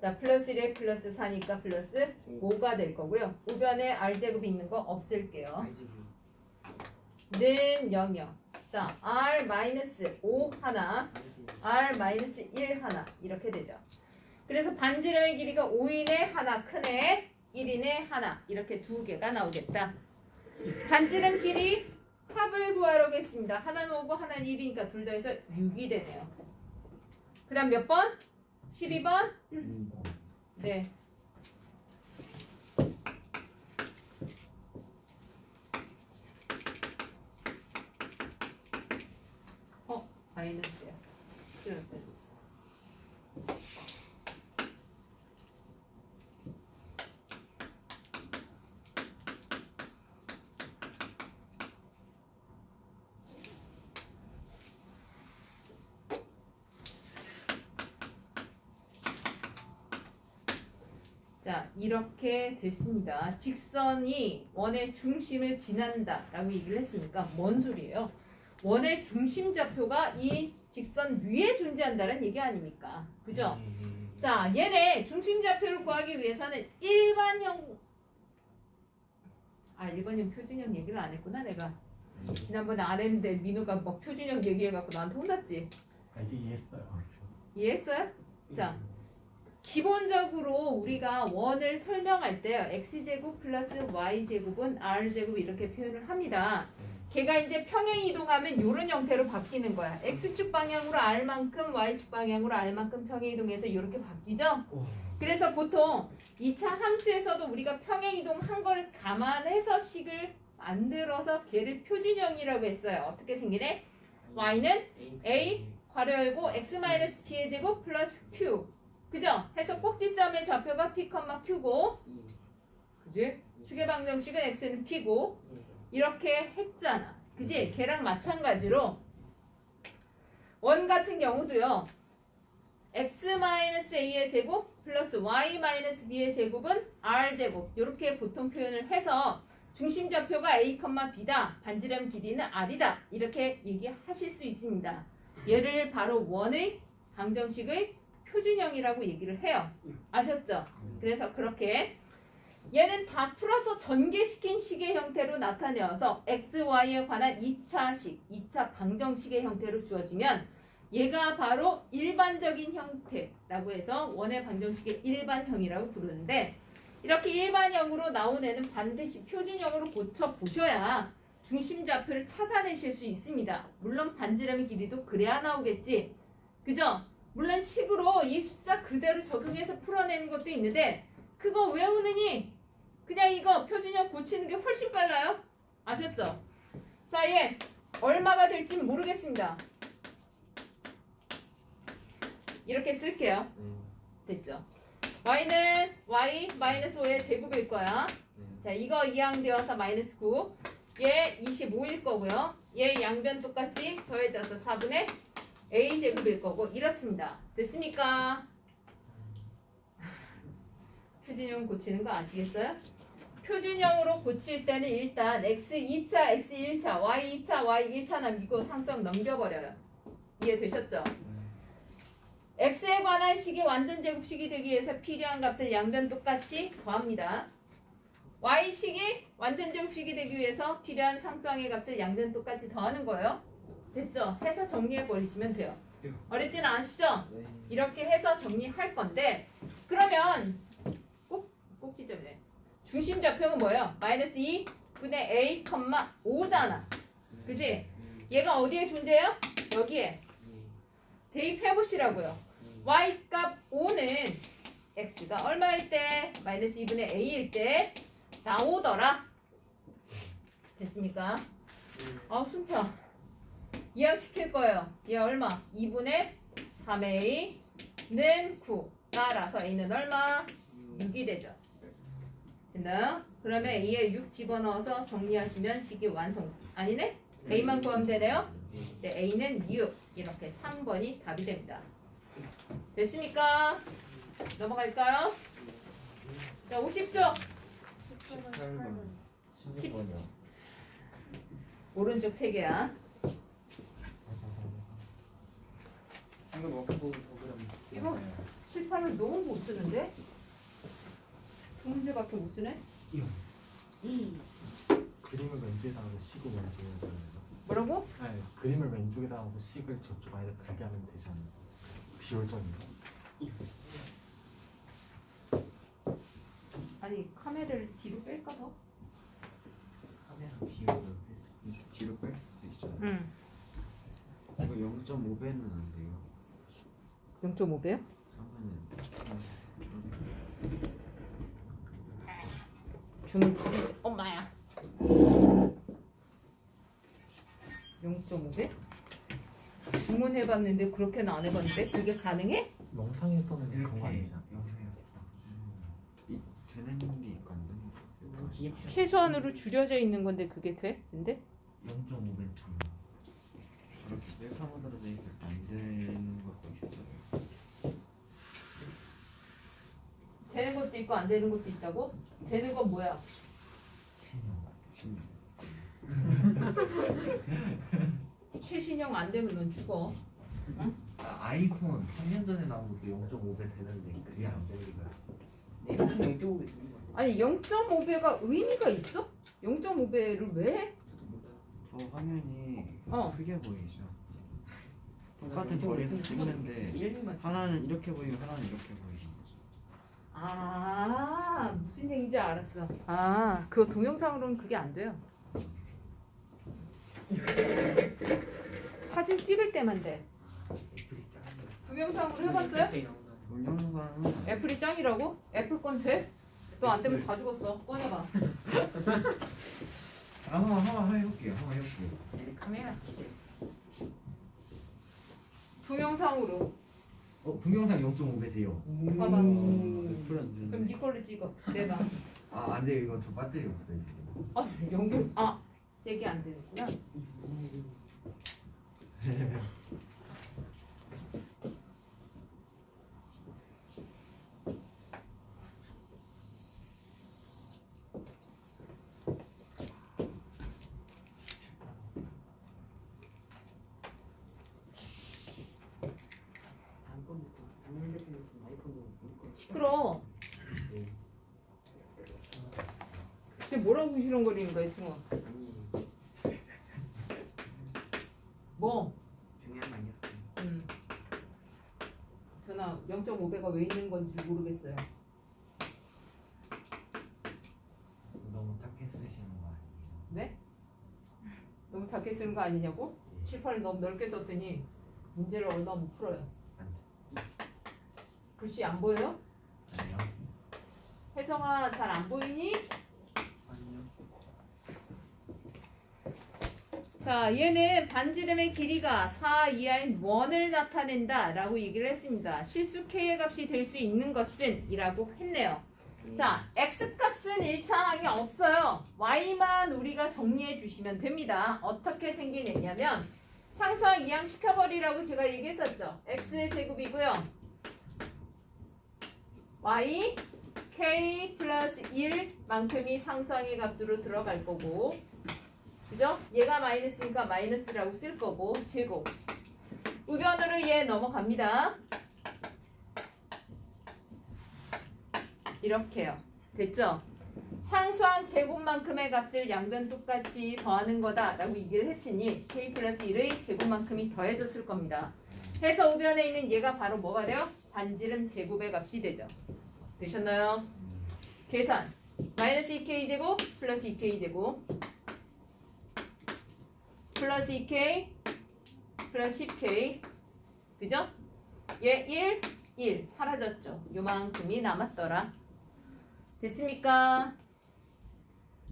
자, 플러스 1에 플러스 4니까 플러스 5가 될 거고요. 우변에 r제곱이 있는 거 없앨게요. 알지? 는 0이요. 자, r-5 하나, r-1 하나 이렇게 되죠. 그래서 반지름의 길이가 5인의 하나 큰애, 1인의 하나 이렇게 두 개가 나오겠다. 반지름 길이 합을 구하라고 했습니다. 하나는 5고 하나는 1이니까 둘 다 해서 6이 되네요. 그 다음 몇 번? 12번? 네. 마이너스야. 플러스. 자, 이렇게 됐습니다. 직선이 원의 중심을 지난다 라고 얘기를 했으니까 뭔 소리예요? 원의 중심 좌표가 이 직선 위에 존재한다는 얘기 아닙니까? 그죠? 자, 얘네 중심 좌표를 구하기 위해서는 일반형 표준형 얘기를 안 했구나 내가. 지난번에 안 했는데 민우가 뭐 표준형 얘기해갖고 나한테 혼났지. 이제 이해했어요. 이해했어요? 자, 기본적으로 우리가 원을 설명할 때 x제곱 플러스 y제곱은 r제곱 이렇게 표현을 합니다. 걔가 이제 평행 이동하면 이런 형태로 바뀌는 거야. x축 방향으로 r만큼 y축 방향으로 r만큼 평행 이동해서 이렇게 바뀌죠. 그래서 보통 2차 함수에서도 우리가 평행 이동한 걸 감안해서 식을 만들어서 걔를 표준형이라고 했어요. 어떻게 생기네? y는 a 괄호 열고 x-p의 제곱 플러스 q 그죠? 해서 꼭지점의 좌표가 p, q고 그지? 축의 방정식은 x는 p고 이렇게 했잖아. 그지? 걔랑 마찬가지로 원 같은 경우도요. x-a의 제곱 플러스 y-b의 제곱은 r제곱 이렇게 보통 표현을 해서 중심 좌표가 a, b다. 반지름 길이는 r이다. 이렇게 얘기하실 수 있습니다. 얘를 바로 원의 방정식의 표준형이라고 얘기를 해요. 아셨죠? 그래서 그렇게 얘는 다 풀어서 전개시킨 식의 형태로 나타내어서 x, y에 관한 2차식, 2차 방정식의 형태로 주어지면 얘가 바로 일반적인 형태라고 해서 원의 방정식의 일반형이라고 부르는데 이렇게 일반형으로 나온 애는 반드시 표준형으로 고쳐보셔야 중심 좌표를 찾아내실 수 있습니다. 물론 반지름의 길이도 그래야 나오겠지. 그죠? 물론 식으로 이 숫자 그대로 적용해서 풀어내는 것도 있는데 그거 외우느니 그냥 이거 표준형 고치는 게 훨씬 빨라요. 아셨죠? 자, 얘 얼마가 될지 모르겠습니다. 이렇게 쓸게요. 됐죠? y는 y-5의 제곱일 거야. 자, 이거 이항되어서 마이너스 9. 얘 25일 거고요. 얘 양변 똑같이 더해져서 4분의 a 제곱일 거고 이렇습니다. 됐습니까? 표준형 고치는 거 아시겠어요? 표준형으로 고칠 때는 일단 x 2차, x 1차, y 2차, y 1차 남기고 상수항 넘겨버려요. 이해되셨죠? x에 관한 식이 완전 제곱식이 되기 위해서 필요한 값을 양변 똑같이 더합니다. y식이 완전 제곱식이 되기 위해서 필요한 상수항의 값을 양변 똑같이 더하는 거예요. 됐죠? 해서 정리해 버리시면 돼요. 어렵지는 않으시죠? 이렇게 해서 정리할 건데 그러면 꼭지점이네. 중심 좌표가 뭐예요? 마이너스 2분의 a, 5잖아. 그지? 얘가 어디에 존재해요? 여기에. 대입해보시라고요. y값 5는 x가 얼마일 때? 마이너스 2분의 a일 때 나오더라. 됐습니까? 숨차. 이항시킬 거예요. 얘 얼마? 2분의 3a는 9. 따라서 a는 얼마? 6이 되죠. 됐나요? 그러면 a에 6 집어넣어서 정리하시면 식이 완성. 아니네? a만 구하면 되네요? 네, a는 6. 이렇게 3번이 답이 됩니다. 됐습니까? 넘어갈까요? 자, 50쪽. 18번 16번이요. 오른쪽 3개야. 이거 먹고 더 그럼 이거 7, 8을 너무 못 쓰는데? 두 문제밖에 못 쓰네? 그림을 왼쪽에다 하고 식을 왼쪽에다 하는 거. 뭐라고? 네, 그림을 왼쪽에다 하고 식을 저쪽 안에 들게 하면 되지 않나요? 비율적인가? 아니 카메라를 뒤로 뺄까 더? 카메라 비율을 뒤로 뺄 수 있잖아요. 응. 이거 0.5배는 안 돼요. 0.5배요? 그러면은 주문 엄마야. 0.5배? 주문해봤는데 그렇게는 안 해봤는데 그게 가능해? 영상에서는 그런 거 이렇게 아니잖아. 영상에 이 되는 게 있거든요. 최소한으로 줄여져 있는 건데 그게 돼? 근데? 0.5배 저렇게 셀카로 들어져 있을 때 안 되는 것도 있어요. 되는 것도 있고 안 되는 것도 있다고? 되는 건 뭐야? 신용. 최신형 안 되면 넌 죽어. 아이폰 3년 전에 나온 것도 0.5배 되는데 그게 안 되니까. 네, 무슨 0.5배 아니 0.5배가 의미가 있어? 0.5배를 왜 해? 저 화면이 어. 크게 보이죠. 똑같은 거리에서 찍는데 일만 하나는 이렇게 보이고 하나는 이렇게 보이는 거죠. 아 무슨 얘기인지 알았어. 아 그거 동영상으로는 그게 안 돼요. 사진 찍을 때만 돼. 애플이 짱이에요. 동영상으로 해봤어요? 동영상은 애플이 짱이라고? 애플 건 돼? 너 안 되면 다 죽었어. 꺼내봐. 한번 해볼게요. 카메라 기대. 동영상으로. 동영상 0.5배 돼요. 봐봐. 애플은 안 그럼 되는데. 네 걸로 찍어. 내가. 안 돼요. 이건 저 배터리 없어요 지금. 연결. 제게 안 되는구나. 시끄러. 쟤 뭐라고 시렁거리는 거야, 승우? 뭐? 중요한 거 아니었어요. 전화 0.5배가 왜 있는 건지 모르겠어요. 너무 작게 쓰시는 거 아니에요? 네? 너무 작게 쓰는 거 아니냐고? 7, 8을 너무 넓게 썼더니 문제를 얼마 못 풀어요. 글씨 안 보여요? 아니요. 혜성아 잘 안 보이니? 아니요. 자, 얘는 반지름의 길이가 4 이하인 원을 나타낸다 라고 얘기를 했습니다. 실수 k의 값이 될 수 있는 것은 이라고 했네요. 자, x값은 1차 항이 없어요. y만 우리가 정리해 주시면 됩니다. 어떻게 생기느냐면 상수항 이항 시켜버리라고 제가 얘기했었죠. x의 제곱이고요. y k 플러스 1만큼이 상수항의 값으로 들어갈 거고, 그죠? 얘가 마이너스니까 마이너스라고 쓸 거고, 제곱. 우변으로 얘 넘어갑니다. 이렇게요. 됐죠? 상수항 제곱만큼의 값을 양변 똑같이 더하는 거다 라고 얘기를 했으니 k 플러스 1의 제곱만큼이 더해졌을 겁니다. 해서 우변에 있는 얘가 바로 뭐가 돼요? 반지름 제곱의 값이 되죠. 되셨나요? 계산. 마이너스 2k 제곱 플러스 2k 제곱 플러스 2k 플러스 10k, 그죠? 얘 1, 1 사라졌죠. 요만큼이 남았더라. 됐습니까?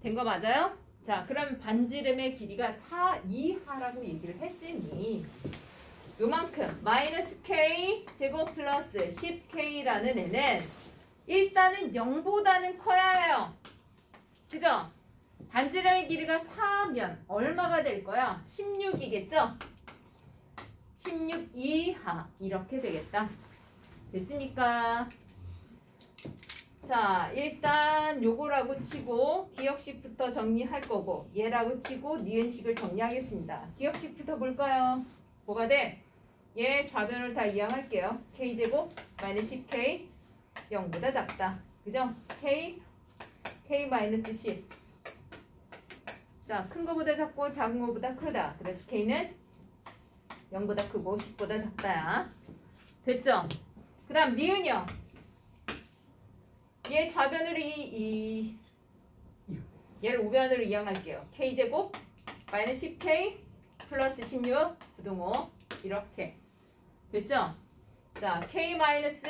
된 거 맞아요? 자, 그럼 반지름의 길이가 4 이하라고 얘기를 했으니 요만큼 마이너스 k 제곱 플러스 10k라는 애는 일단은 0보다는 커야 해요. 그죠? 반지름의 길이가 4면 얼마가 될 거야? 16이겠죠? 16 이하 이렇게 되겠다. 됐습니까? 자, 일단 요거라고 치고 기억식부터 정리할 거고 얘라고 치고 니은식을 정리하겠습니다. 기억식부터 볼까요? 뭐가 돼? 얘 좌변을 다 이항할게요. k제곱 마이너스 10k 0보다 작다. 그죠? k 마이너스 10. 자, 큰 거보다 작고 작은 거보다 크다. 그래서 k는 0보다 크고 10보다 작다야. 됐죠? 그 다음 니은요. 얘 좌변으로 얘를 우변으로 이항할게요. k제곱 마이너스 10k 플러스 16 부등호 이렇게 됐죠? 자, k 마이너스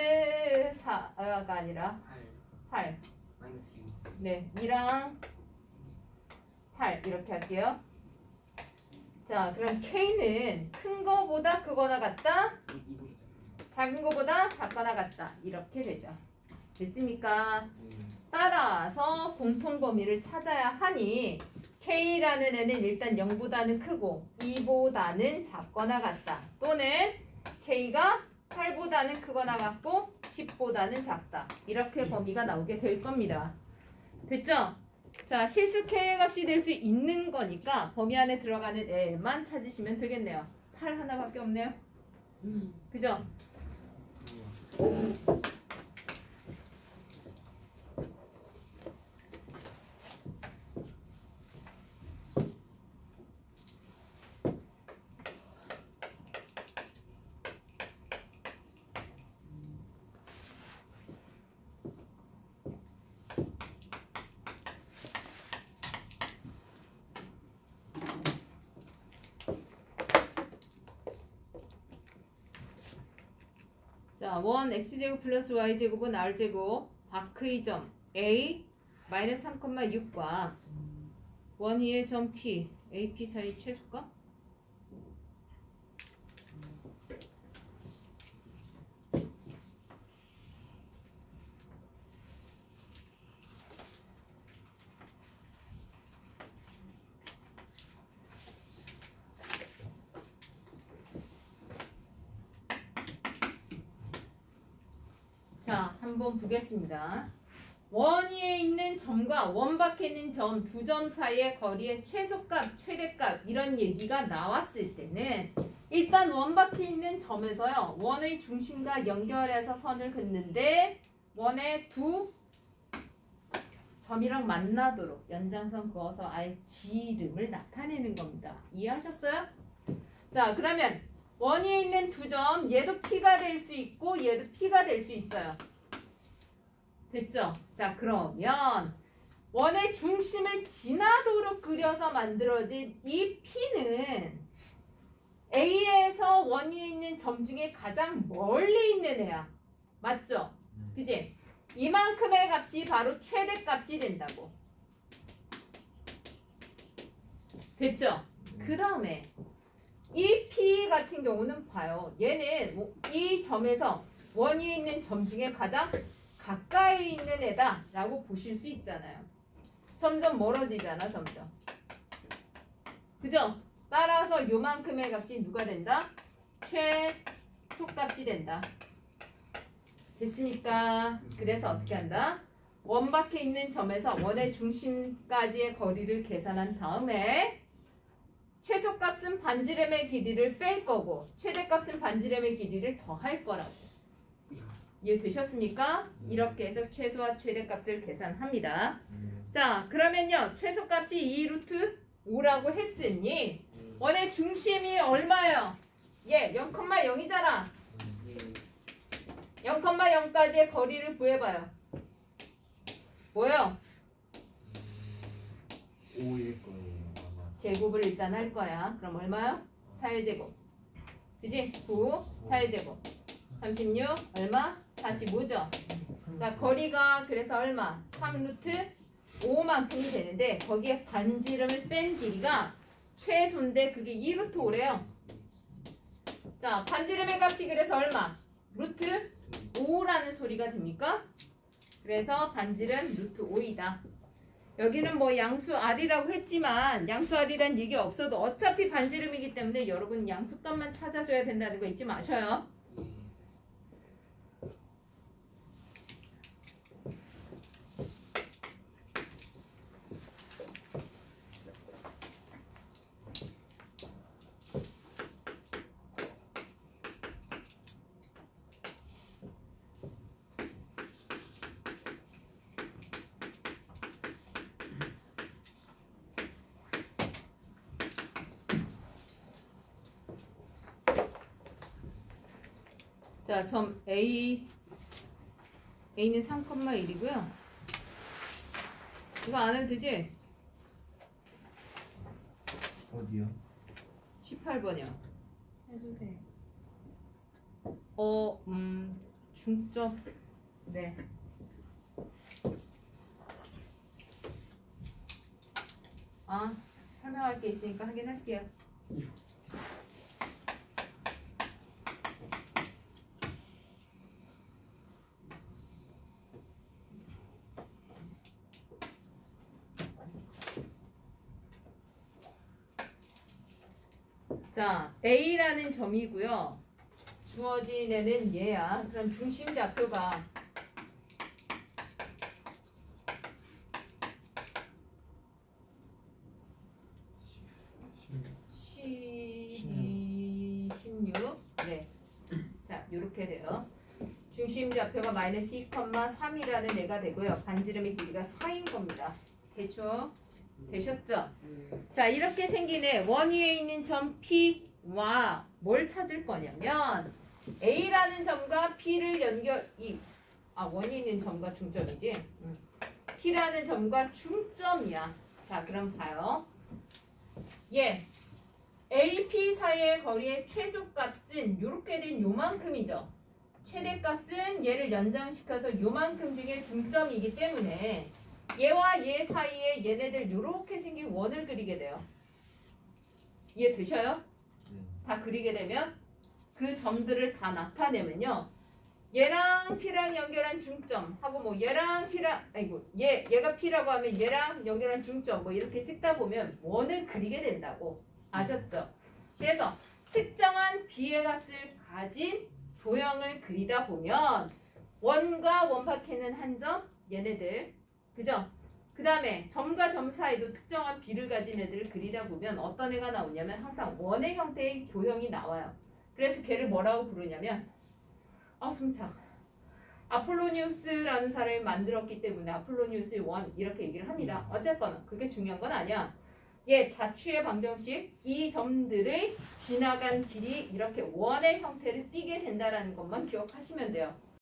4가 아니라 8. 마이너스 2. 네, 2랑 8 이렇게 할게요. 자, 그럼 k는 큰 거보다 크거나 같다, 작은 거보다 작거나 같다 이렇게 되죠. 됐습니까? 따라서 공통 범위를 찾아야 하니 k라는 애는 일단 0보다는 크고 2보다는 작거나 같다. 또는 k가 8보다는 크거나 같고 10보다는 작다. 이렇게 범위가 나오게 될 겁니다. 됐죠? 자, 실수 k의 값이 될 수 있는 거니까 범위 안에 들어가는 애만 찾으시면 되겠네요. 8 하나밖에 없네요. 그죠? 자, 1 x제곱 플러스 y제곱은 r제곱 바크의 점 a 마이너스 3,6과 원 위의 점 p, ap 사이 최소값? 자, 한번 보겠습니다. 원 위에 있는 점과 원 밖에 있는 점 두 점 사이의 거리의 최소값, 최대값 이런 얘기가 나왔을 때는 일단 원 밖에 있는 점에서요. 원의 중심과 연결해서 선을 긋는데 원의 두 점이랑 만나도록 연장선 그어서 아예 지름을 나타내는 겁니다. 이해하셨어요? 자, 그러면 원 위에 있는 두 점 얘도 P가 될 수 있고 얘도 P가 될 수 있어요. 됐죠? 자, 그러면 원의 중심을 지나도록 그려서 만들어진 이 P는 A에서 원 위에 있는 점 중에 가장 멀리 있는 애야. 맞죠? 그지? 이만큼의 값이 바로 최대값이 된다고. 됐죠? 그 다음에 이 P 같은 경우는 봐요. 얘는 이 점에서 원 위에 있는 점 중에 가장 가까이 있는 애다 라고 보실 수 있잖아요. 점점 멀어지잖아, 점점. 그죠? 따라서 요만큼의 값이 누가 된다? 최소값이 된다. 됐습니까? 그래서 어떻게 한다? 원 밖에 있는 점에서 원의 중심까지의 거리를 계산한 다음에 최소값은 반지름의 길이를 뺄 거고 최대값은 반지름의 길이를 더할 거라고. 이해되셨습니까? 이렇게 해서 최소와 최대값을 계산합니다. 자, 그러면요. 최소값이 2 루트 5라고 했으니 원의 중심이 얼마예요? 예, 0,0이잖아. 0,0까지의 거리를 구해봐요. 뭐요? 5일 거예요 아마. 제곱을 일단 할 거야. 그럼 얼마요? 4의 제곱. 그지? 9, 4의 제곱. 36, 얼마? 45죠. 자, 거리가 그래서 얼마? 3루트 5만큼이 되는데 거기에 반지름을 뺀 길이가 최소인데 그게 2루트 5래요. 자, 반지름의 값이 그래서 얼마? 루트 5라는 소리가 됩니까? 그래서 반지름 루트 5이다. 여기는 뭐 양수 R이라고 했지만 양수 R이란 얘기 없어도 어차피 반지름이기 때문에 여러분 양수값만 찾아줘야 된다는 거 잊지 마셔요. 자, 점 A는 3,1이고요. 이거 안 해도 되지? 어디요? 18번이요. 해주세요. 중점. 네. 설명할 게 있으니까 하긴 할게요. 자, A라는 점이고요. 주어진 애는 얘야. 그럼 중심 좌표가 십- 16. 네. 자, 이렇게 돼요. 중심 좌표가 마이너스 2,3이라는 애가 되고요. 반지름의 길이가 4인 겁니다. 대충 되셨죠? 자, 이렇게 생긴 애 원 위에 있는 점 P와 뭘 찾을 거냐면 A라는 점과 P를 원이 있는 점과 중점이지. P라는 점과 중점이야. 자, 그럼 봐요. AP 사이의 거리의 최소값은 이렇게 된 요만큼이죠. 최대값은 얘를 연장시켜서 요만큼 중에 중점이기 때문에 얘와 얘 사이에 얘네들 요렇게 생긴 원을 그리게 돼요. 이해되셔요? 네. 다 그리게 되면 그 점들을 다 나타내면요. 얘랑 P랑 연결한 중점 하고 뭐 얘랑 P랑 얘가 P라고 하면 얘랑 연결한 중점 뭐 이렇게 찍다 보면 원을 그리게 된다고. 아셨죠? 그래서 특정한 B의 값을 가진 도형을 그리다 보면 원과 원 밖에는 한 점 얘네들 그죠? 그 다음에 점과 점 사이도 특정한 B를 가진 애들을 그리다 보면 어떤 애가 나오냐면 항상 원의 형태의 도형이 나와요. 그래서 걔를 뭐라고 부르냐면 숨차. 아폴로니우스라는 사람이 만들었기 때문에 아폴로니우스의 원 이렇게 얘기를 합니다. 어쨌거나 그게 중요한 건 아니야. 자추의 방정식 이 점들의 지나간 길이 이렇게 원의 형태를 띠게 된다는 것만 기억하시면 돼요.